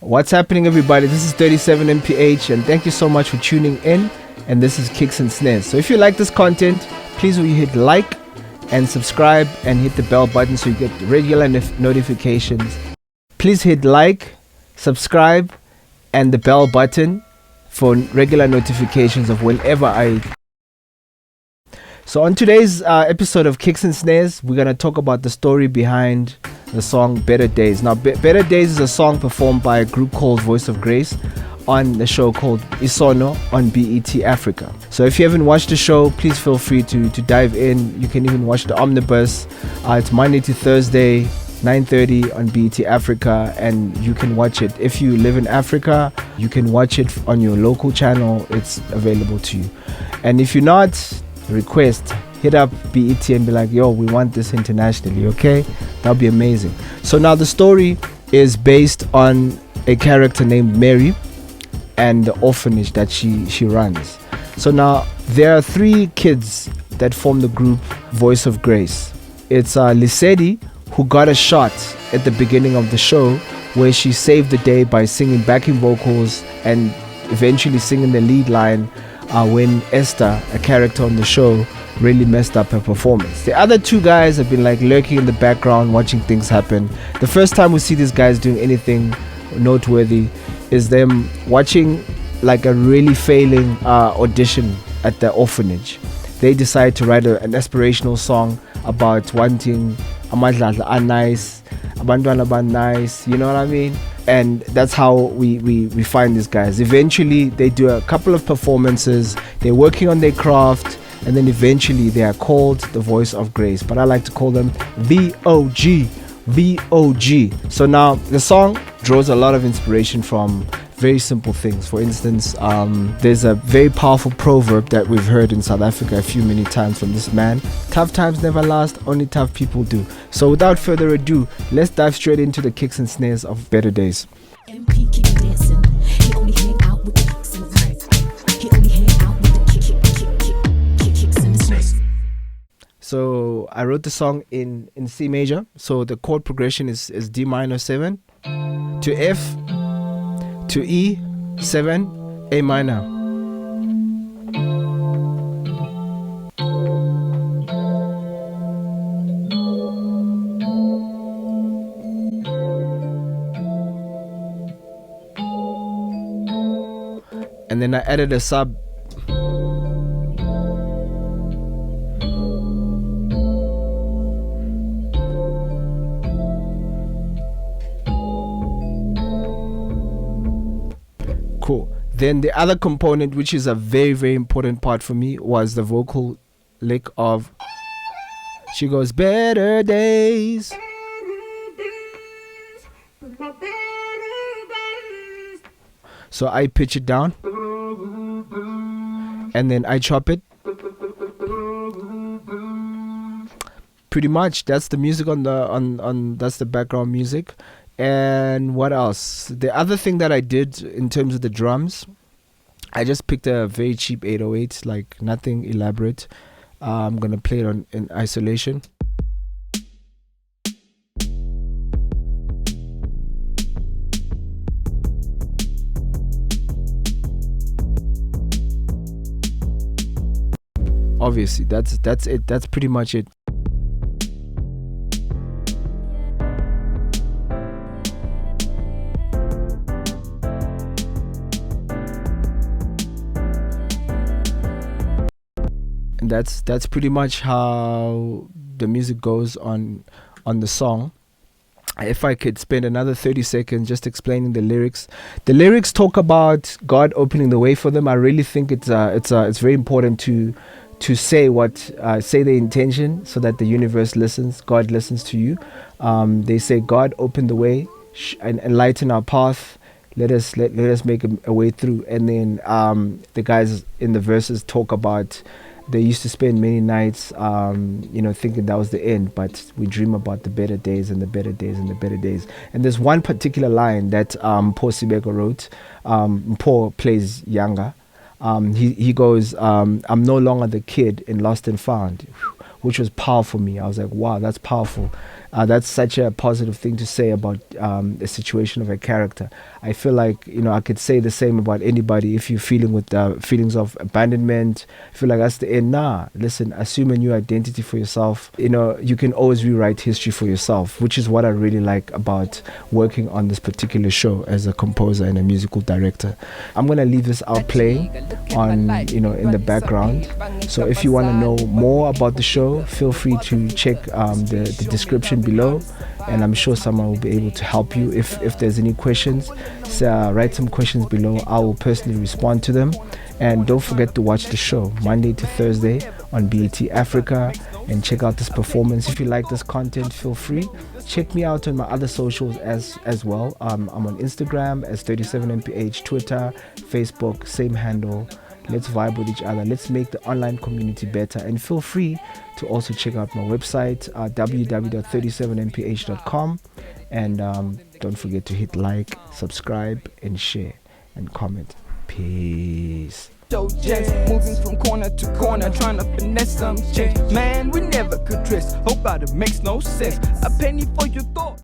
What's happening, everybody? This is 37 MPH, and thank you so much for tuning in. And this is Kicks and Snares. So if you like this content, please will you hit like and subscribe and hit the bell button so you get regular notifications. Please hit like, subscribe, and the bell button for regular notifications of whenever I. So on today's episode of Kicks and Snares, we're going to talk about the story behind the song Better Days. Now, Better Days is a song performed by a group called Voice of Grace on the show called Isono on BET Africa. So if you haven't watched the show, please feel free to dive in. You can even watch the omnibus. It's Monday to Thursday, 9:30 on BET Africa, and you can watch it. If you live in Africa, you can watch it on your local channel. It's available to you. And if you're not, request, hit up BET and be like, yo, we want this internationally, okay? That'll be amazing. So now the story is based on a character named Mary and the orphanage that she runs. So now there are three kids that form the group Voice of Grace. It's Lisedi, who got a shot at the beginning of the show where she saved the day by singing backing vocals and eventually singing the lead line when Esther, a character on the show, really messed up her performance. The other two guys have been like lurking in the background watching things happen. The first time we see these guys doing anything noteworthy is them watching like a really failing audition at the orphanage. They decide to write an aspirational song about wanting Matlhola are nice, abantwana are nice, you know what I mean? And that's how we find these guys. Eventually they do a couple of performances, they're working on their craft, and then eventually they are called the Voice of Grace, but I like to call them VOG. So now the song draws a lot of inspiration from very simple things. For instance, there's a very powerful proverb that we've heard in South Africa many times from this man: tough times never last, only tough people do. So without further ado, let's dive straight into the kicks and snares of Better Days. MP keep dancing. He only hang out with the kicks and he only hang out with the kicks and the snares. So I wrote the song in C major. So the chord progression is D minor 7 to F to E 7 A minor. And then I added a sub. Cool. Then the other component, which is a very, very important part for me, was the vocal lick of, she goes, better days. So I pitch it down and then I chop it. Pretty much that's the music on that's the background music. And what else? The other thing that I did in terms of the drums, I just picked a very cheap 808, like nothing elaborate. I'm gonna play it in isolation. Obviously, that's it. That's pretty much it. And that's pretty much how the music goes on the song. If I could spend another 30 seconds just explaining the lyrics. The lyrics talk about God opening the way for them. I really think it's very important to say say the intention so that the universe listens. God listens to you. They say, God, open the way and enlighten our path. Let us make a way through. And then the guys in the verses talk about they used to spend many nights thinking that was the end, but we dream about the better days and the better days and the better days. And there's one particular line that Sibeko wrote. Mpho plays younger. He goes, I'm no longer the kid in Lost and Found, which was powerful for me. I was like, wow, that's powerful. That's such a positive thing to say about the situation of a character. I feel like, I could say the same about anybody. If you're feeling with feelings of abandonment, feel like that's the end. Nah, listen, assume a new identity for yourself. You can always rewrite history for yourself, which is what I really like about working on this particular show as a composer and a musical director. I'm gonna leave this out playing on, in the background. So if you want to know more about the show, feel free to check the description below, and I'm sure someone will be able to help you. If there's any questions, write some questions below. I will personally respond to them. And don't forget to watch the show Monday to Thursday on BET Africa, and check out this performance. If you like this content, feel free. Check me out on my other socials as well. I'm on Instagram as 37mph, Twitter, Facebook, same handle. Let's vibe with each other. Let's make the online community better. And feel free to also check out my website, www.37mph.com. And don't forget to hit like, subscribe, and share, and comment. Peace. Moving from corner to corner, trying to finesse some change. Man, we never could dress. Hope that it makes no sense. A penny for your thought.